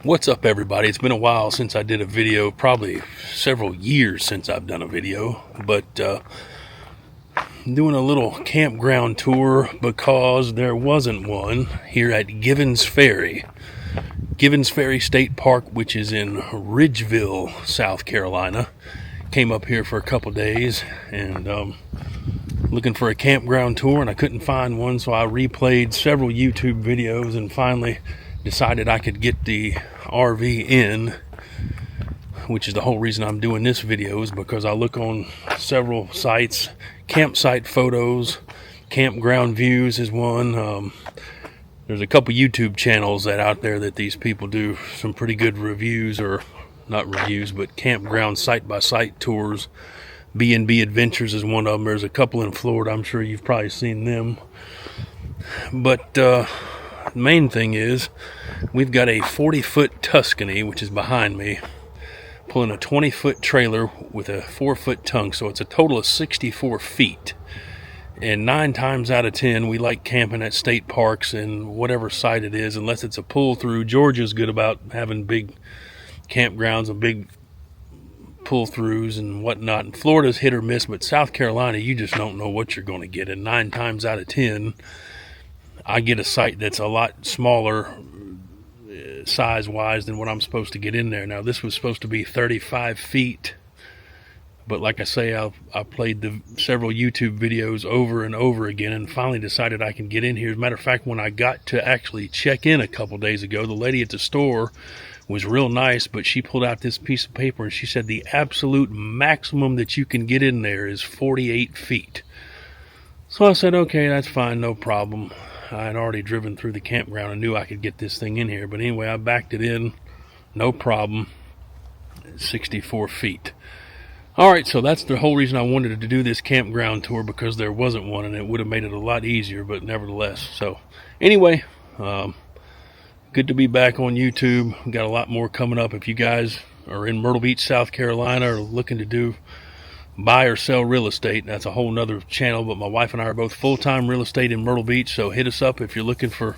What's up, everybody? It's been a while since I did a video, probably several years since I've done a video, but I'm doing a little campground tour because there wasn't one here at Givhans Ferry State Park, which is in Ridgeville, South Carolina. Came up here for a couple days and looking for a campground tour, and I couldn't find one, so I replayed several YouTube videos and finally decided I could get the RV in, which is the whole reason I'm doing this video, is because I look on several sites. Campsite photos, campground views is one. There's a couple YouTube channels that out there that these people do some pretty good reviews, or not reviews, but campground site-by-site tours. B&B Adventures is one of them. There's a couple in Florida. I'm sure you've probably seen them. But the main thing is we've got a 40-foot Tuscany, which is behind me, pulling a 20-foot trailer with a 4-foot tongue, so it's a total of 64 feet. And 9 times out of 10, we like camping at state parks and whatever site it is, unless it's a pull-through. Georgia's good about having big campgrounds and big pull-throughs and whatnot. And Florida's hit or miss, but South Carolina, you just don't know what you're going to get. And 9 times out of 10, I get a site that's a lot smaller size-wise than what I'm supposed to get in there. Now, this was supposed to be 35 feet, but like I say, I played the several YouTube videos over and over again and finally decided I can get in here. As a matter of fact, when I got to actually check in a couple days ago, the lady at the store was real nice, but she pulled out this piece of paper and she said the absolute maximum that you can get in there is 48 feet. So I said, okay, that's fine, no problem. I had already driven through the campground and knew I could get this thing in here. But anyway, I backed it in, no problem, 64 feet. All right, so that's the whole reason I wanted to do this campground tour, because there wasn't one, and it would have made it a lot easier, but nevertheless. So anyway, good to be back on YouTube. We've got a lot more coming up. If you guys are in Myrtle Beach, South Carolina, or looking to buy or sell real estate, that's a whole nother channel, but my wife and I are both full-time real estate in Myrtle Beach, so hit us up if you're looking for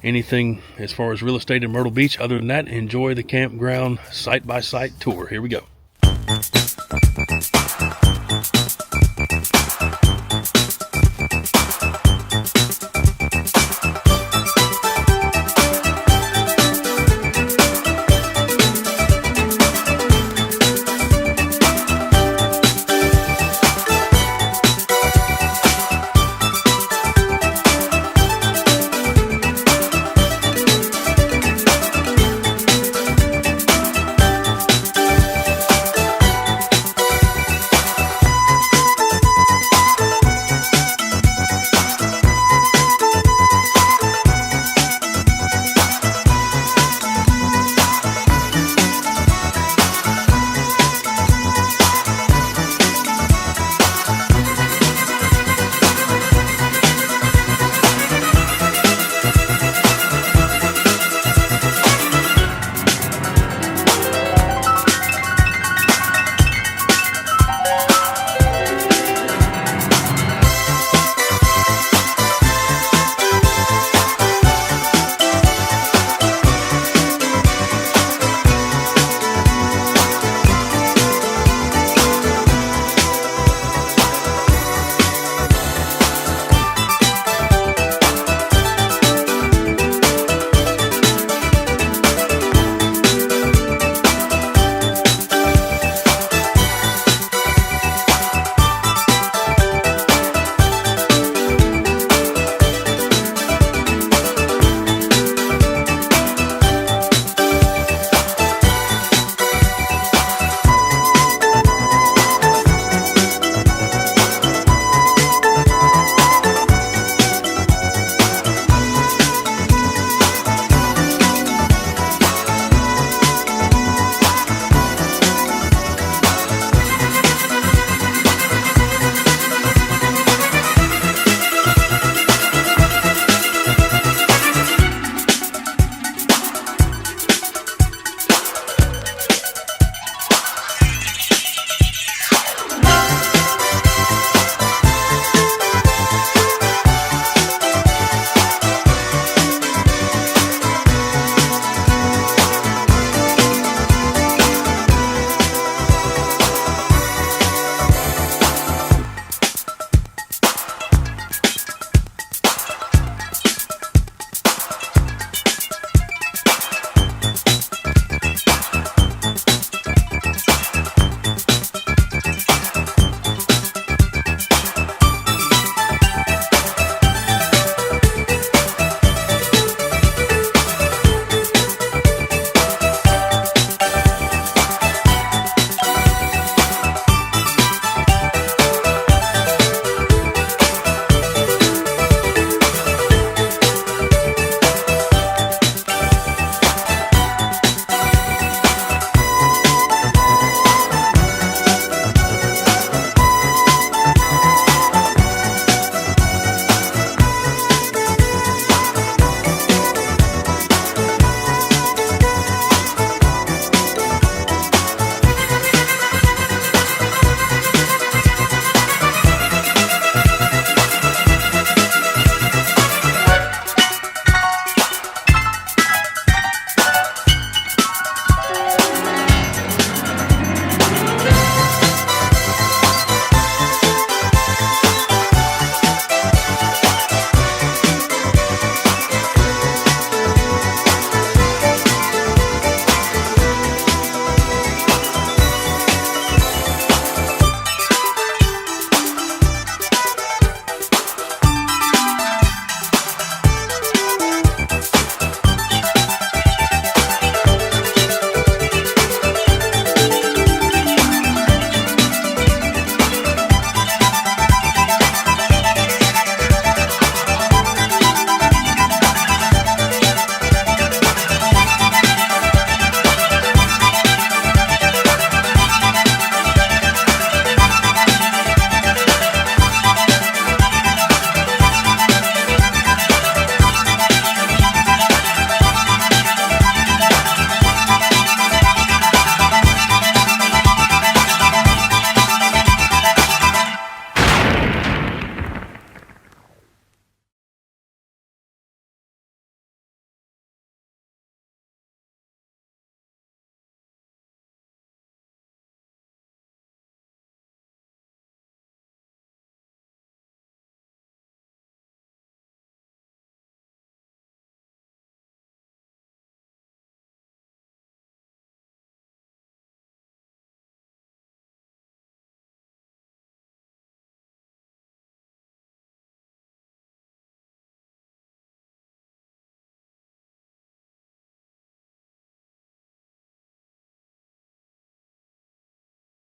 anything as far as real estate in Myrtle Beach. Other than that, enjoy the campground site-by-site tour. Here we go.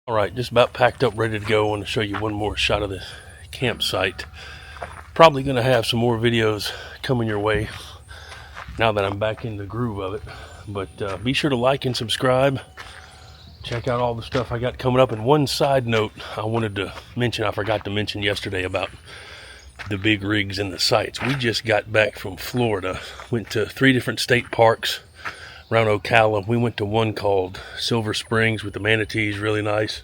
All right, just about packed up, ready to go. I want to show you one more shot of the campsite. Probably going to have some more videos coming your way now that I'm back in the groove of it. But be sure to like and subscribe. Check out all the stuff I got coming up. And one side note I wanted to mention, I forgot to mention yesterday about the big rigs and the sites. We just got back from Florida. Went to 3 different state parks around Ocala. We went to one called Silver Springs with the manatees, really nice.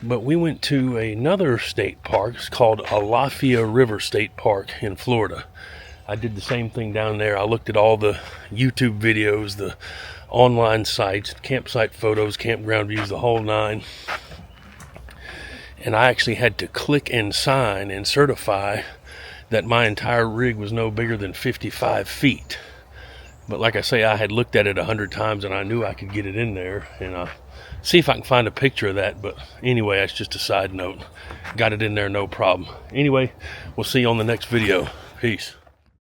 But we went to another state park. It's called Edisto River State Park in Florida. I did the same thing down there. I looked at all the YouTube videos, the online sites, campsite photos, campground views, the whole 9. And I actually had to click and sign and certify that my entire rig was no bigger than 55 feet. But like I say, I had looked at it 100 times and I knew I could get it in there. And see if I can find a picture of that. But anyway, that's just a side note. Got it in there, no problem. Anyway, we'll see you on the next video. Peace.